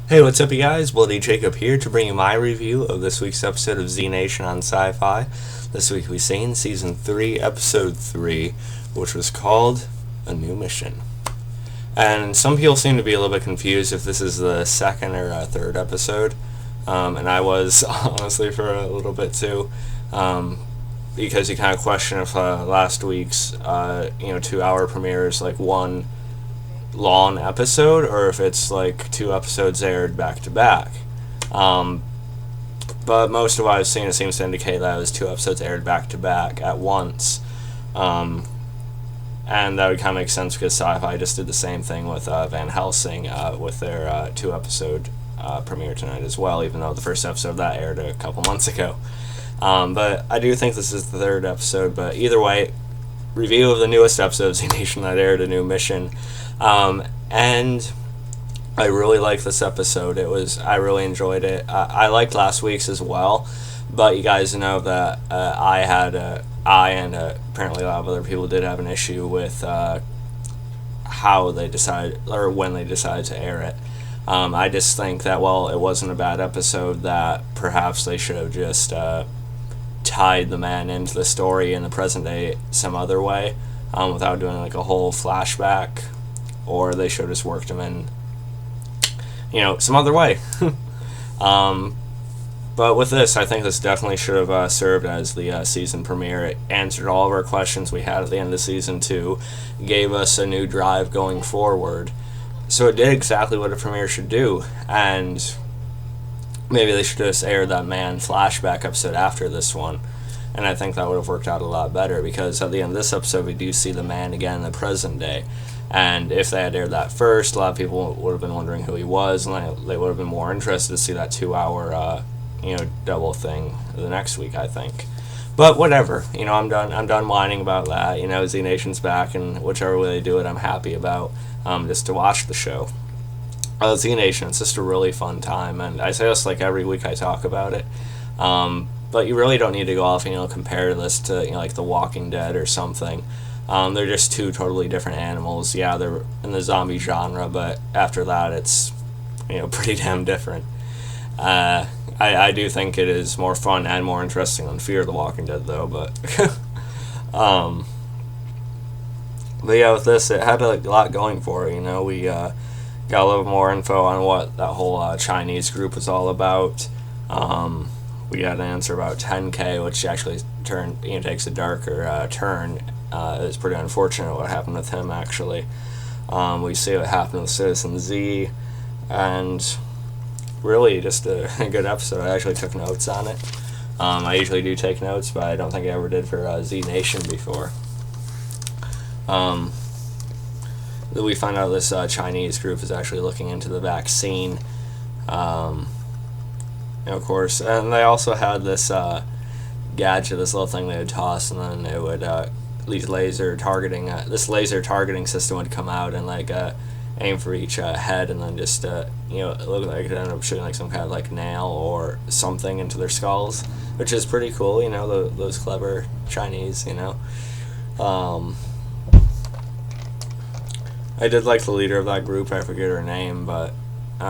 Hey, what's up, you guys? Bloody Jacob here to bring you my review of this week's episode of Z Nation on Syfy. This week we've seen Season 3, Episode 3, which was called A New Mission. And some people seem to be a little bit confused if this is the second or third episode. And I was, honestly, for a little bit too. Because you kind of question if last week's 2-hour premiere is like one long episode or if it's like two episodes aired back to back. But most of what I've seen, it seems to indicate that it was two episodes aired back to back at once. And that would kind of make sense because Syfy just did the same thing with Van Helsing with their two-episode premiere tonight as well, even though the first episode of that aired a couple months ago. But I do think this is the third episode, but either way, review of the newest episode of Z Nation that aired, A New Mission. And I really liked this episode. I really enjoyed it. I liked last week's as well, but you guys know that I and apparently a lot of other people did have an issue with how they decided, or when they decided to air it. I just think that, well, it wasn't a bad episode, that perhaps they should have just tied the man into the story in the present day some other way, without doing like a whole flashback, or they should have just worked him in, some other way. But with this, I think this definitely should have served as the season premiere. It answered all of our questions we had at the end of season 2, gave us a new drive going forward. So it did exactly what a premiere should do, and maybe they should just air that man flashback episode after this one, and I think that would have worked out a lot better, because at the end of this episode we do see the man again in the present day, and if they had aired that first, a lot of people would have been wondering who he was, and they would have been more interested to see that 2-hour double thing the next week, I think. But whatever, I'm done whining about that. Z Nation's back, and whichever way they do it, I'm happy about, just to watch the show. Z Nation, it's just a really fun time, and I say this like every week I talk about it. But you really don't need to go off and compare this to like The Walking Dead or something. They're just two totally different animals. Yeah, they're in the zombie genre, but after that, it's pretty damn different. I do think it is more fun and more interesting than Fear the Walking Dead, though. But but yeah, with this, it had a lot going for it. We got a little more info on what that whole Chinese group was all about. We got an answer about 10K, which actually takes a darker turn. It's pretty unfortunate what happened with him, actually. We see what happened with Citizen Z, and really just a good episode. I actually took notes on it. I usually do take notes, but I don't think I ever did for Z Nation before. We find out this Chinese group is actually looking into the vaccine. Of course, and they also had this gadget, this little thing they would toss, and then it would these laser targeting. This laser targeting system would come out and aim for each head, and then just it looked like it ended up shooting like some kind of like nail or something into their skulls, which is pretty cool. Those clever Chinese. I did like the leader of that group. I forget her name, but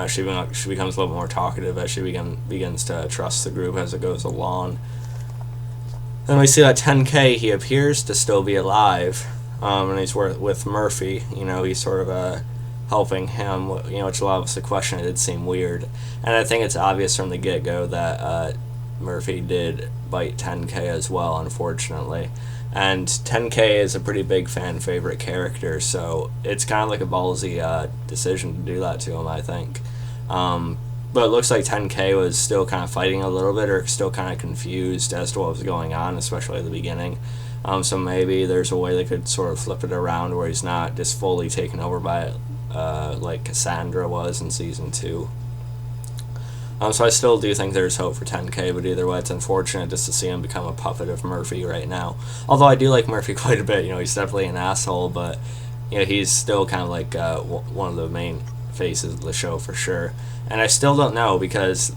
she becomes a little bit more talkative as she begins to trust the group as it goes along. Then we see that 10K, he appears to still be alive, and he's with Murphy. He's sort of helping him, which a lot of us question. It did seem weird, and I think it's obvious from the get-go that Murphy did bite 10K as well, unfortunately. And 10K is a pretty big fan favorite character, so it's kind of like a ballsy decision to do that to him, I think. But it looks like 10K was still kind of fighting a little bit, or still kind of confused as to what was going on, especially at the beginning. So maybe there's a way they could sort of flip it around where he's not just fully taken over by it, like Cassandra was in Season 2. So I still do think there's hope for 10K, but either way, it's unfortunate just to see him become a puppet of Murphy right now. Although I do like Murphy quite a bit. He's definitely an asshole, but he's still kind of like one of the main faces of the show for sure. And I still don't know, because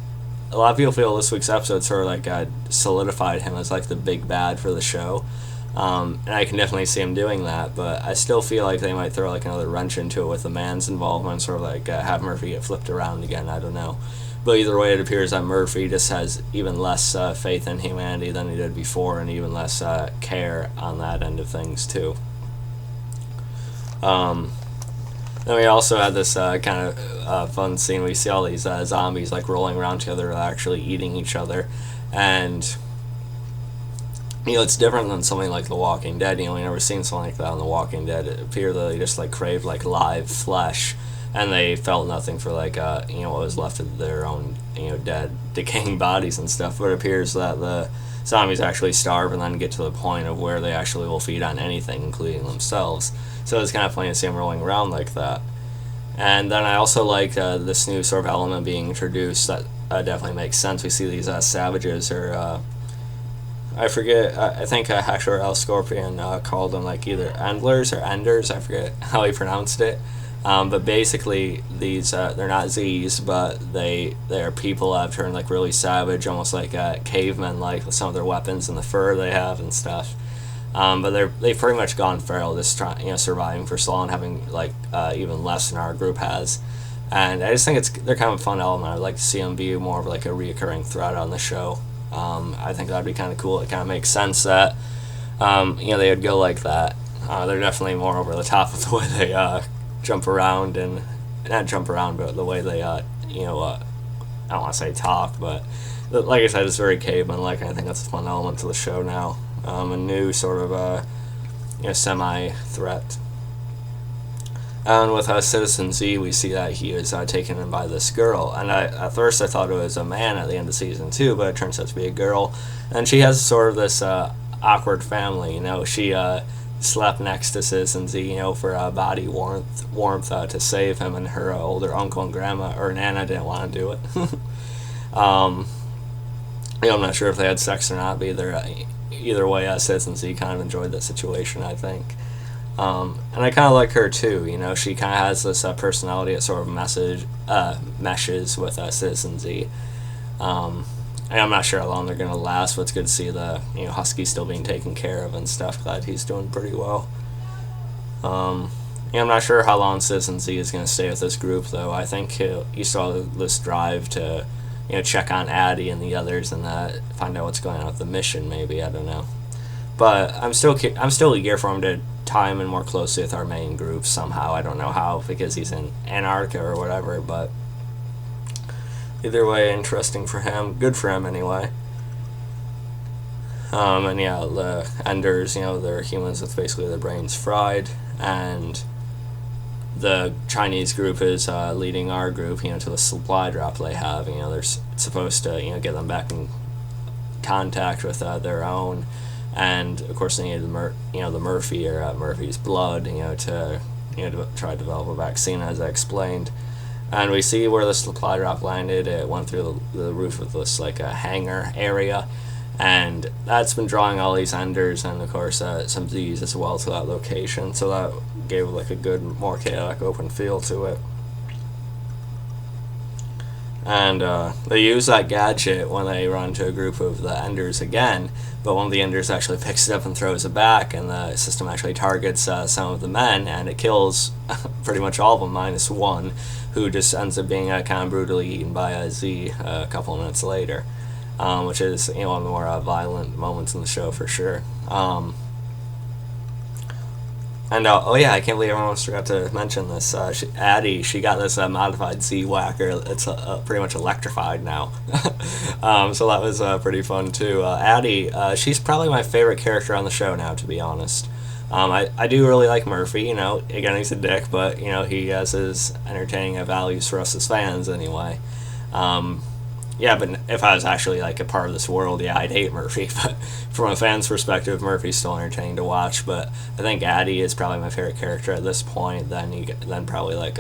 a lot of people feel this week's episode sort of like solidified him as like the big bad for the show. And I can definitely see him doing that, but I still feel like they might throw like another wrench into it with the man's involvement, sort of like have Murphy get flipped around again. I don't know. But either way, it appears that Murphy just has even less faith in humanity than he did before, and even less care on that end of things, too. Then we also had this kind of fun scene. We see all these zombies like rolling around together, actually eating each other. And, it's different than something like The Walking Dead. We never seen something like that on The Walking Dead. It appeared that they just like craved like live flesh, and they felt nothing for like what was left of their own dead, decaying bodies and stuff. But it appears that the zombies actually starve and then get to the point of where they actually will feed on anything, including themselves. So it's kind of funny to see them rolling around like that. And then I also like this new sort of element being introduced that definitely makes sense. We see these savages, or I forget, I think Hector L. Scorpion called them like either Endlers or Enders, I forget how he pronounced it. But basically, these they're not Z's, but they are people that have turned like really savage, almost like cavemen, like with some of their weapons and the fur they have and stuff. But they've pretty much gone feral, just trying, surviving for so long, having like even less than our group has. And I just think they're kind of a fun element. I'd like to see them be more of like a reoccurring thread on the show. I think that'd be kind of cool. It kind of makes sense that they would go like that. They're definitely more over the top of the way they jump around, and not jump around, but the way they I don't want to say talk, but like I said, it's very caveman-like, and I think that's a fun element to the show now. A new sort of semi-threat. And with Citizen Z, we see that he is taken in by this girl, and at first I thought it was a man at the end of season 2, but it turns out to be a girl, and she has sort of this awkward family. She slept next to Citizen Z, for body warmth to save him, and her older uncle and grandma or Nana didn't want to do it. I'm not sure if they had sex or not, but either way, Citizen Z kind of enjoyed the situation, I think. And I kind of like her too. She kind of has this personality that sort of meshes with Citizen Z. And I'm not sure how long they're going to last, but it's good to see the Husky still being taken care of and stuff. Glad he's doing pretty well. I'm not sure how long Citizen Z is going to stay with this group, though. I think he saw this drive to check on Addy and the others and find out what's going on with the mission. Maybe, I don't know. But I'm still eager for him to tie him in more closely with our main group somehow. I don't know how, because he's in Antarctica or whatever, but either way, interesting for him. Good for him, anyway. And yeah, the Enders, they're humans with basically their brains fried, and the Chinese group is leading our group, to the supply drop they have. They're supposed to, get them back in contact with their own, and of course they need the Murphy or Murphy's blood, to try to develop a vaccine, as I explained. And we see where the supply drop landed. It went through the roof of this like a hangar area, and that's been drawing all these Enders and of course some Z's as well to that location. So that gave like a good, more chaotic open feel to it. And they use that gadget when they run into a group of the Enders again, but one of the Enders actually picks it up and throws it back, and the system actually targets some of the men, and it kills pretty much all of them minus one, who just ends up being kind of brutally eaten by a Z a couple of minutes later, which is one of the more violent moments in the show for sure. And oh yeah, I can't believe I almost forgot to mention this. Addy, she got this modified Z whacker. It's pretty much electrified now. So that was pretty fun too. Addy, she's probably my favorite character on the show now, to be honest. I do really like Murphy. Again, he's a dick, but he has his entertaining values for us as fans anyway. Yeah, but if I was actually like a part of this world, yeah, I'd hate Murphy. But from a fan's perspective, Murphy's still entertaining to watch. But I think Addy is probably my favorite character at this point. Then probably like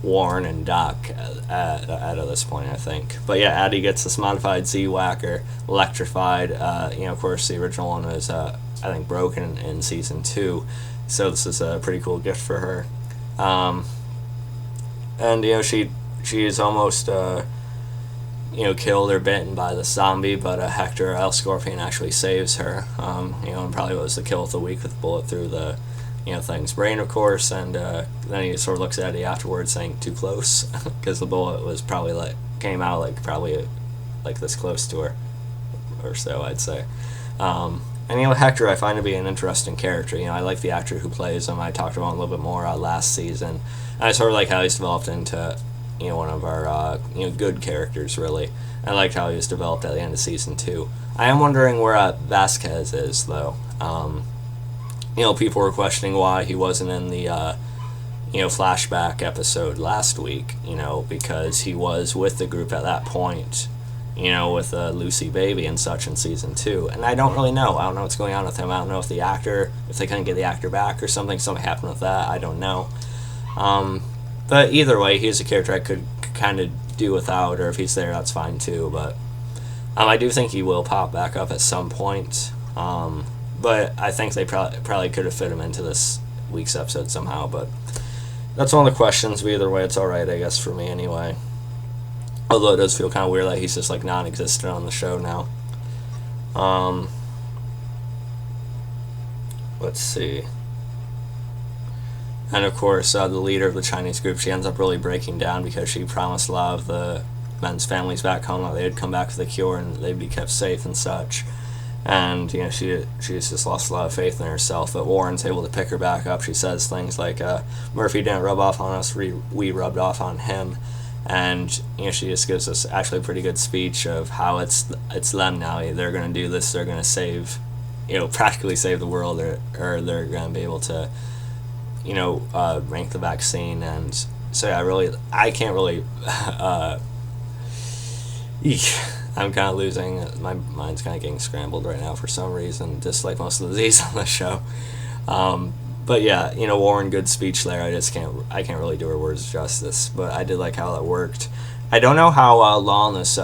Warren and Doc at this point, I think. But yeah, Addy gets this modified Z whacker, electrified. Of course, the original one was I think broken in season 2, so this is a pretty cool gift for her. And she is almost killed or bitten by the zombie, but Hector El Scorpion actually saves her. And probably was the kill of the week with the bullet through the thing's brain, of course, and then he sort of looks at Eddie afterwards saying, too close, because the bullet was probably came out probably this close to her, or so, I'd say. And Hector I find to be an interesting character. I like the actor who plays him. I talked about him a little bit more last season. And I sort of like how he's developed into one of our good characters, really. I liked how he was developed at the end of season 2. I am wondering where Vasquez is, though. People were questioning why he wasn't in the flashback episode last week, because he was with the group at that point, with Lucy Baby and such in season 2. And I don't really know. I don't know what's going on with him. I don't know if they couldn't get the actor back or something happened with that. I don't know. But either way, he's a character I could kind of do without, or if he's there, that's fine too. But I do think he will pop back up at some point. But I think they probably could have fit him into this week's episode somehow. But that's one of the questions. But either way, it's alright, I guess, for me anyway. Although it does feel kind of weird that he's just non-existent on the show now. Let's see. And of course, the leader of the Chinese group, she ends up really breaking down because she promised a lot of the men's families back home that they'd come back with a cure and they'd be kept safe and such. And she's just lost a lot of faith in herself. But Warren's able to pick her back up. She says things like, "Murphy didn't rub off on us; we rubbed off on him." And she just gives us actually a pretty good speech of how it's them now. They're going to do this. They're going to save, practically save the world, or they're going to be able to, make the vaccine. And so yeah, I can't really. I'm kind of losing. My mind's kind of getting scrambled right now for some reason, just like most of the Z's on the show. But yeah, Warren, good speech there. I can't really do her words justice, but I did like how that worked. I don't know how long this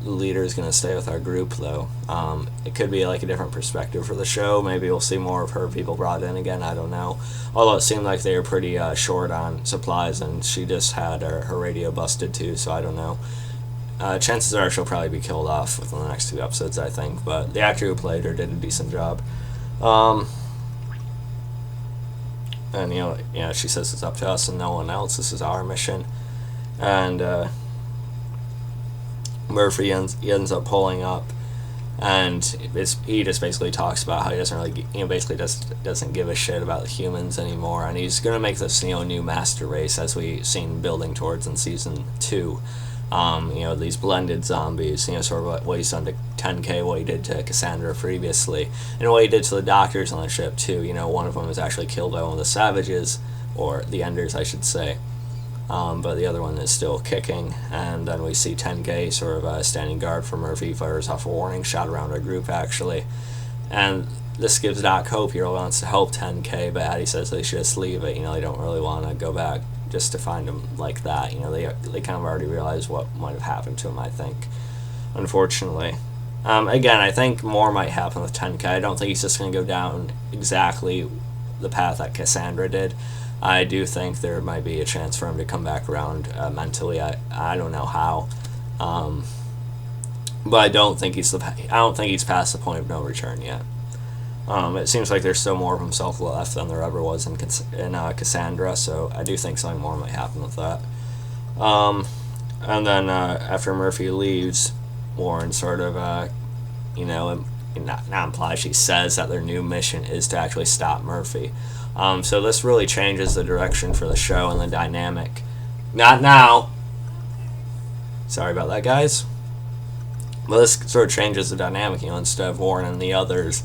leader is going to stay with our group, though. It could be a different perspective for the show. Maybe we'll see more of her people brought in again. I don't know. Although it seemed like they were pretty short on supplies, and she just had her radio busted too, so I don't know. Chances are she'll probably be killed off within the next 2 episodes, I think. But the actor who played her did a decent job. And she says it's up to us and no one else. This is our mission. And Murphy ends up pulling up, and he just basically talks about how he doesn't really, basically doesn't give a shit about the humans anymore, and he's gonna make this new master race as we seen building towards in season 2. These blended zombies, sort of what he's done to 10K, what he did to Cassandra previously, and what he did to the doctors on the ship too. One of them was actually killed by one of the savages, or the Enders, I should say. But the other one is still kicking, and then we see 10K sort of standing guard for Murphy, fires off a warning shot around our group actually, and this gives Doc hope. He really wants to help 10K, but Addy says they should just leave it. They don't really want to go back just to find him like that. They kind of already realized what might have happened to him, I think, unfortunately. Again, I think more might happen with 10K. I don't think he's just going to go down exactly the path that Cassandra did. I do think there might be a chance for him to come back around mentally. I don't know how, but I don't think he's past the point of no return yet. It seems like there's still more of himself left than there ever was in Cassandra, so I do think something more might happen with that. And then after Murphy leaves, Warren sort of, not implies, she says that their new mission is to actually stop Murphy. So this really changes the direction for the show and the dynamic. Not now! Sorry about that, guys. But this sort of changes the dynamic, instead of Warren and the others,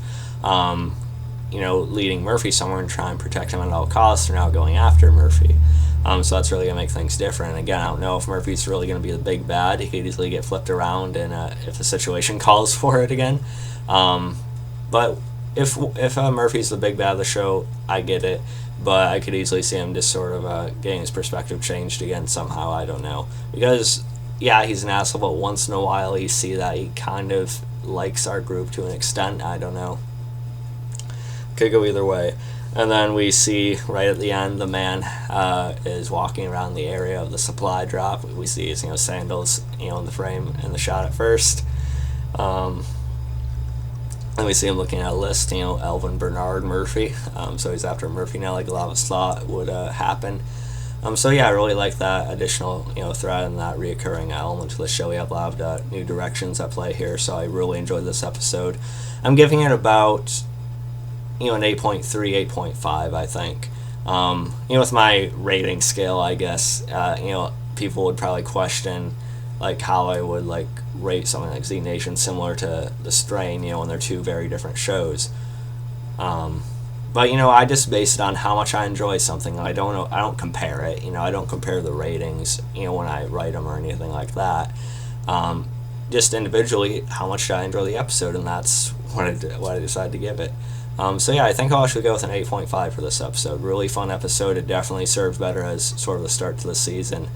leading Murphy somewhere and trying to protect him at all costs, they're now going after Murphy. So that's really going to make things different. And again, I don't know if Murphy's really going to be the big bad. He could easily get flipped around and if the situation calls for it again. But if Murphy's the big bad of the show, I get it. But I could easily see him just sort of getting his perspective changed again somehow. I don't know. Because, yeah, he's an asshole, but once in a while you see that he kind of likes our group to an extent. I don't know. Could go either way. And then we see right at the end the man is walking around the area of the supply drop. We see his sandals in the frame in the shot at first. And we see him looking at a list, Elvin Bernard Murphy. So he's after Murphy now, like a lot of us thought would happen. So yeah, I really like that additional thread and that reoccurring element to the show. We have a lot of new directions at play here, so I really enjoyed this episode. I'm giving it about an 8.3, 8.5, I think. With my rating scale, I guess, people would probably question like how I would like rate something like Z Nation similar to The Strain, when they're two very different shows. But I just base it on how much I enjoy something. I don't compare it. I don't compare the ratings, when I write them or anything like that. Just individually, how much I enjoy the episode, and that's what I decided to give it. So yeah, I think I'll actually go with an 8.5 for this episode. Really fun episode. It definitely serves better as sort of the start to the season,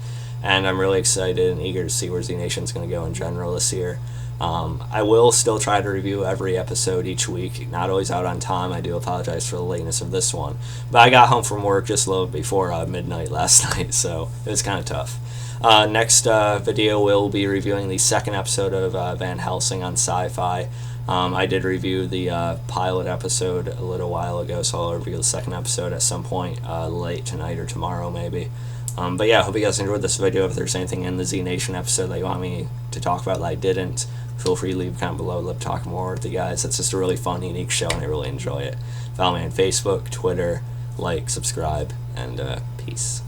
and I'm really excited and eager to see where Z Nation's going to go in general this year. I will still try to review every episode each week. Not always out on time. I do apologize for the lateness of this one, but I got home from work just a little before midnight last night, so it was kind of tough. Next video, we'll be reviewing the second episode of Van Helsing on Syfy. I did review the pilot episode a little while ago, so I'll review the second episode at some point late tonight or tomorrow maybe. But yeah, I hope you guys enjoyed this video. If there's anything in the Z Nation episode that you want me to talk about that I didn't, feel free to leave a comment below. I'd love to talk more with you guys. It's just a really fun, unique show, and I really enjoy it. Follow me on Facebook, Twitter, like, subscribe, and peace.